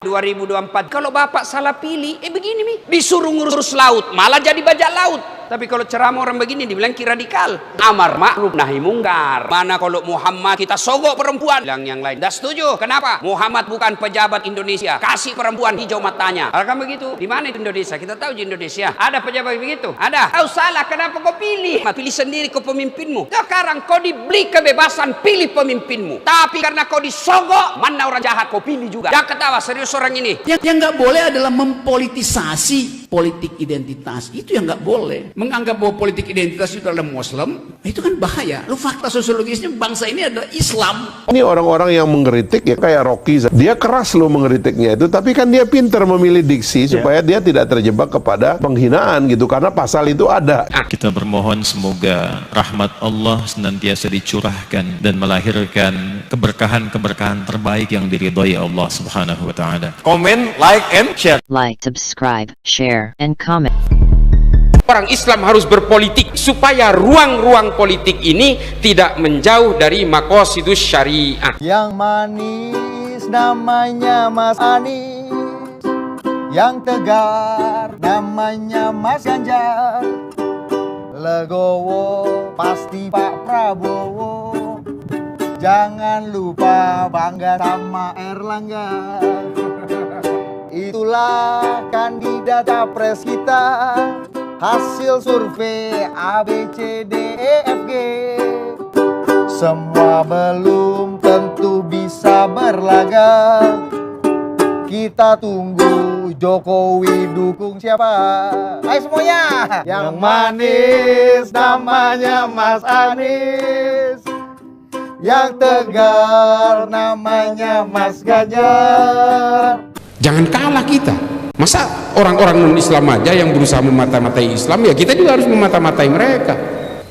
2024 kalau bapak salah pilih begini nih, disuruh ngurus laut malah jadi bajak laut. Tapi kalau ceramah orang begini dibilang radikal, amar ma'ruf nahi mungkar. Mana kalau Muhammad kita sogok perempuan, bilang yang lain dah setuju. Kenapa? Muhammad bukan pejabat Indonesia, kasih perempuan hijau matanya. Kalau kan begitu, di mana itu Indonesia? Kita tahu di Indonesia ada pejabat begitu, ada. Kau salah, kenapa kau pilih? Pilih sendiri kau pemimpinmu. Sekarang kau diberi kebebasan pilih pemimpinmu, tapi karena kau disogok, mana orang jahat kau pilih juga. Jangan ketawa, serius orang ini. Yang nggak boleh adalah mempolitisasi politik identitas. Itu yang nggak boleh. Menganggap bahwa politik identitas itu adalah Muslim, itu kan bahaya. Lu fakta sosiologisnya bangsa ini adalah Islam. Ini orang-orang yang mengkritik ya kayak Rocky. Dia keras loh mengkritiknya itu, tapi kan dia pintar memilih diksi supaya dia tidak terjebak kepada penghinaan gitu, karena pasal itu ada. Kita bermohon semoga rahmat Allah senantiasa dicurahkan dan melahirkan keberkahan-keberkahan terbaik yang diridhoi Allah Subhanahu wa taala. Comment, like, and share. Like, subscribe, share, and comment. Orang Islam harus berpolitik supaya ruang-ruang politik ini tidak menjauh dari maqasidus syariah. Yang manis namanya Mas Anies, yang tegar namanya Mas Ganjar, legowo pasti Pak Prabowo, jangan lupa bangga sama Erlangga. Itulah kandidat capres kita, hasil survei A, B, C, D, E, F, G. Semua belum tentu bisa berlaga. Kita tunggu Jokowi dukung siapa? Ayo semuanya. Yang manis namanya Mas Anies, yang tegar namanya Mas Ganjar. Jangan kalah kita. Masa orang-orang non-Islam aja yang berusaha memata-matai Islam, ya kita juga harus memata-matai mereka.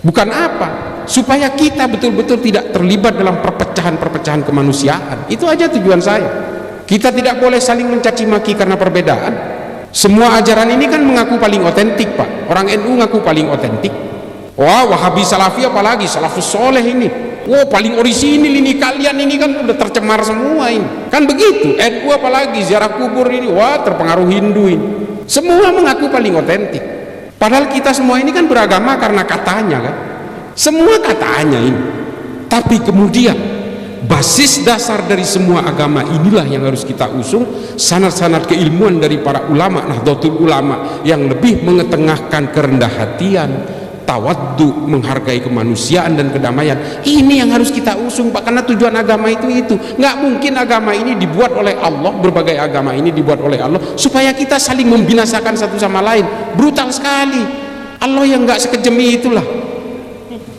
Bukan apa? Supaya kita betul-betul tidak terlibat dalam perpecahan-perpecahan kemanusiaan. Itu aja tujuan saya. Kita tidak boleh saling mencaci maki karena perbedaan. Semua ajaran ini kan mengaku paling otentik, Pak. Orang NU ngaku paling otentik. Wah, Wahabi Salafi apalagi, Salafus Soleh ini. Wah, paling orisinil ini, kalian ini kan udah tercemar semua ini. Kan begitu. NU apalagi ziarah kubur ini, wah terpengaruh Hindu ini. Semua mengaku paling otentik. Padahal kita semua ini kan beragama karena katanya kan. Semua katanya ini. Tapi kemudian basis dasar dari semua agama inilah yang harus kita usung, sanad-sanad keilmuan dari para ulama, Nahdlatul Ulama, yang lebih mengetengahkan kerendah hatian, tawaddu, menghargai kemanusiaan dan kedamaian. Ini yang harus kita usung, Pak, karena tujuan agama itu. Nggak mungkin agama ini dibuat oleh Allah, berbagai agama ini dibuat oleh Allah supaya kita saling membinasakan satu sama lain. Brutal sekali. Allah yang nggak sekejam itulah.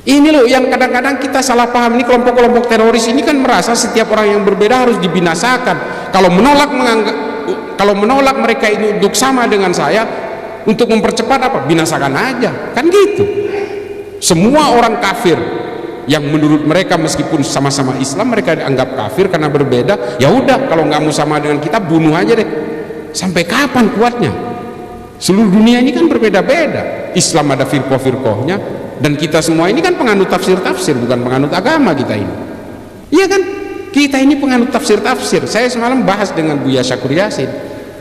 Ini loh yang kadang-kadang kita salah paham. Ini kelompok-kelompok teroris ini kan merasa setiap orang yang berbeda harus dibinasakan. Kalau menolak mereka ini untuk sama dengan saya, untuk mempercepat apa? Binasakan aja, kan gitu. Semua orang kafir yang menurut mereka meskipun sama-sama Islam, mereka dianggap kafir karena berbeda. Ya udah, kalau nggak mau sama dengan kita, bunuh aja deh. Sampai kapan kuatnya? Seluruh dunia ini kan berbeda-beda. Islam ada firqah-firqahnya, dan kita semua ini kan penganut tafsir-tafsir, bukan penganut agama kita ini. Iya kan? Kita ini penganut tafsir-tafsir. Saya semalam bahas dengan Buya Syakur Yasin.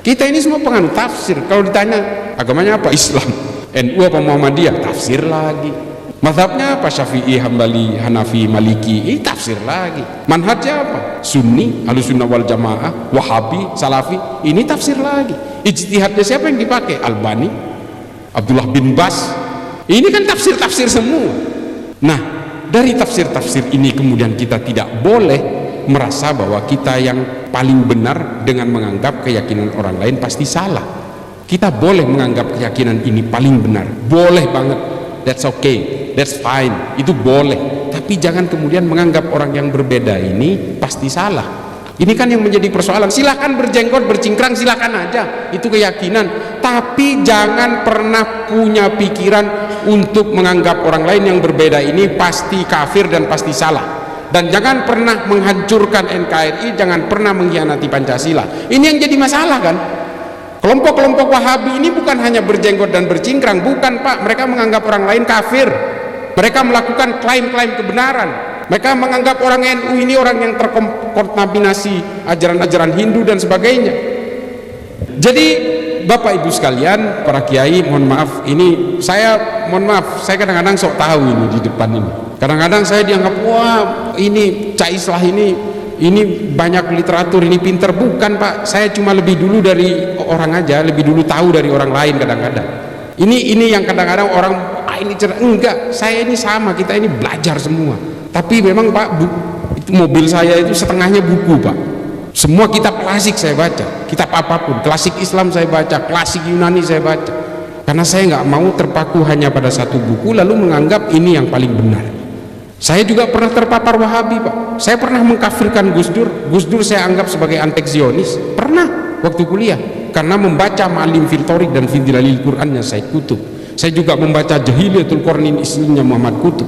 Kita ini semua penganut tafsir. Kalau ditanya agamanya apa, Islam, NU apa Muhammadiyah, tafsir lagi. Mazhabnya apa, Syafi'i, Hambali, Hanafi, Maliki, tafsir lagi. Manhajnya apa, Sunni, Ahlussunnah wal Jamaah, Wahabi, Salafi, ini tafsir lagi. Ijtihadnya siapa yang dipakai? Albani, Abdullah bin Bas, ini kan tafsir-tafsir semua. Nah, dari tafsir-tafsir ini kemudian kita tidak boleh merasa bahwa kita yang paling benar dengan menganggap keyakinan orang lain pasti salah. Kita boleh menganggap keyakinan ini paling benar, boleh banget, that's okay, that's fine, itu boleh. Tapi jangan kemudian menganggap orang yang berbeda ini pasti salah. Ini kan yang menjadi persoalan. Silakan berjenggot, bercingkrang, silakan aja, itu keyakinan. Tapi jangan pernah punya pikiran untuk menganggap orang lain yang berbeda ini pasti kafir dan pasti salah. Dan jangan pernah menghancurkan NKRI, jangan pernah mengkhianati Pancasila. Ini yang jadi masalah kan. Kelompok-kelompok Wahabi ini bukan hanya berjenggot dan bercingkrang, bukan, Pak. Mereka menganggap orang lain kafir. Mereka melakukan klaim-klaim kebenaran. Mereka menganggap orang NU ini orang yang terkontaminasi ajaran-ajaran Hindu dan sebagainya. Jadi Bapak Ibu sekalian, para kiai, mohon maaf, ini saya kadang-kadang sok tahu ini di depan ini. Kadang-kadang saya dianggap, wah ini Cak Islah ini banyak literatur, ini pinter. Bukan Pak, saya cuma lebih dulu dari orang aja, lebih dulu tahu dari orang lain kadang-kadang. Ini yang kadang-kadang orang, ini enggak, saya ini sama, kita ini belajar semua. Tapi memang Pak, itu mobil saya itu setengahnya buku Pak. Semua kitab klasik saya baca, kitab apapun, klasik Islam saya baca, klasik Yunani saya baca. Karena saya nggak mau terpaku hanya pada satu buku lalu menganggap ini yang paling benar. Saya juga pernah terpapar Wahabi Pak. Saya pernah mengkafirkan Gus Dur. Gus Dur saya anggap sebagai antek-Zionis. Pernah waktu kuliah karena membaca Ma'alim fil Thoriq dan fi Dhilalil Qur'annya Said Qutb. Saya juga membaca Jahiliyatul Qarnin Islamnya Muhammad Qutb.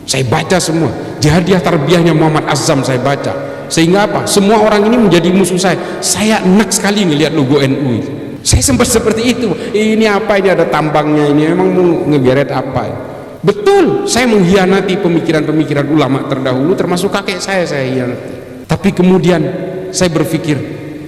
Saya baca semua. Jihadiyah Tarbiyahnya Muhammad Azam saya baca. Sehingga apa? Semua orang ini menjadi musuh saya. Saya enak sekali ngelihat logo NU itu. Saya sempat seperti itu. Ini apa? Ini ada tambangnya. Ini memang mau ngegeret apa? Betul, saya mengkhianati pemikiran-pemikiran ulama terdahulu, termasuk kakek saya hianati. Tapi kemudian saya berpikir,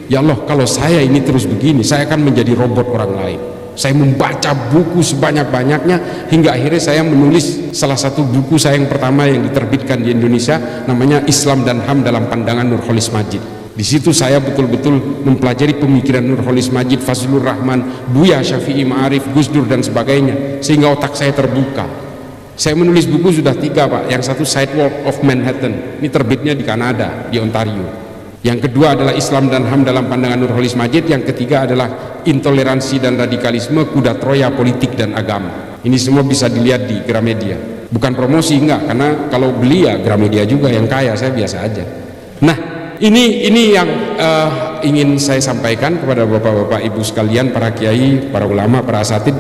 ya Allah, kalau saya ini terus begini, saya akan menjadi robot orang lain. Saya membaca buku sebanyak-banyaknya hingga akhirnya saya menulis salah satu buku saya yang pertama yang diterbitkan di Indonesia, namanya Islam dan HAM dalam Pandangan Nurholis Majid. Di situ saya betul-betul mempelajari pemikiran Nurholis Majid, Fazlur Rahman, Buya Syafi'i Ma'arif, Gus Dur dan sebagainya, sehingga otak saya terbuka. Saya menulis buku sudah 3 Pak. Yang satu Sidewalk of Manhattan, ini terbitnya di Kanada, di Ontario. Yang kedua adalah Islam dan HAM dalam Pandangan Nurholis Majid. Yang ketiga adalah Intoleransi dan Radikalisme, Kuda Troya Politik dan Agama. Ini semua bisa dilihat di Gramedia. Bukan promosi, enggak, karena kalau beli ya Gramedia juga yang kaya, saya biasa aja. Nah, ini yang ingin saya sampaikan kepada bapak-bapak ibu sekalian, para kiai, para ulama, para asatid.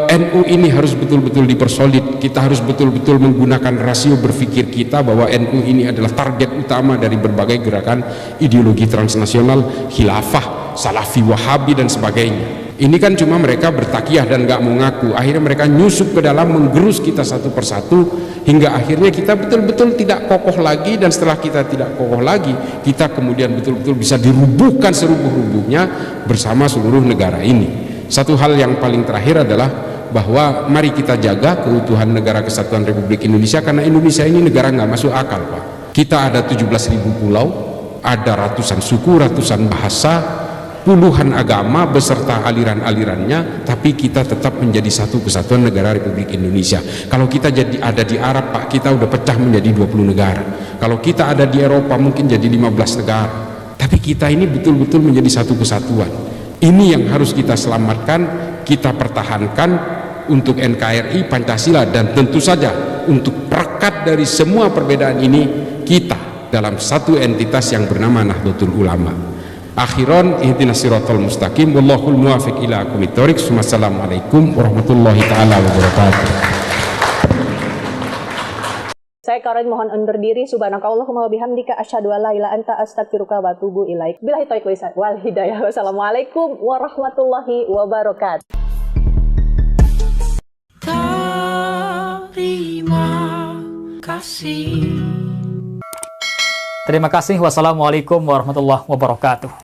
NU ini harus betul-betul dipersolid. Kita harus betul-betul menggunakan rasio berpikir kita bahwa NU ini adalah target utama dari berbagai gerakan ideologi transnasional, khilafah, salafi, wahabi dan sebagainya. Ini kan cuma mereka bertakiyah dan nggak mau ngaku. Akhirnya mereka nyusup ke dalam, menggerus kita satu persatu hingga akhirnya kita betul-betul tidak kokoh lagi. Dan setelah kita tidak kokoh lagi, kita kemudian betul-betul bisa dirubuhkan serubuh-rubuhnya bersama seluruh negara ini. Satu hal yang paling terakhir adalah bahwa mari kita jaga keutuhan negara kesatuan Republik Indonesia, karena Indonesia ini negara nggak masuk akal Pak. Kita ada 17.000 pulau, ada ratusan suku, ratusan bahasa, puluhan agama beserta aliran-alirannya, tapi kita tetap menjadi satu kesatuan negara Republik Indonesia. Kalau kita ada di Arab Pak, kita udah pecah menjadi 20 negara. Kalau kita ada di Eropa mungkin jadi 15 negara. Tapi kita ini betul-betul menjadi satu kesatuan. Ini yang harus kita selamatkan, kita pertahankan untuk NKRI, Pancasila, dan tentu saja untuk perekat dari semua perbedaan ini, kita dalam satu entitas yang bernama Nahdlatul Ulama. Akhiran, ihdinas siratal mustaqim, wallahul muwafiq ila aqwamit thoriq. Wassalamualaikum warahmatullahi taala wabarakatuh. Saya Karin mohon undur diri. Subhanakallahumma wa bihamdika asyhadu an la ilaha illa anta astaghfiruka wa atubu ilaik. Billahi taufiq wal hidayah. Wassalamualaikum warahmatullahi wabarakatuh. Terima kasih. Wassalamualaikum warahmatullahi wabarakatuh.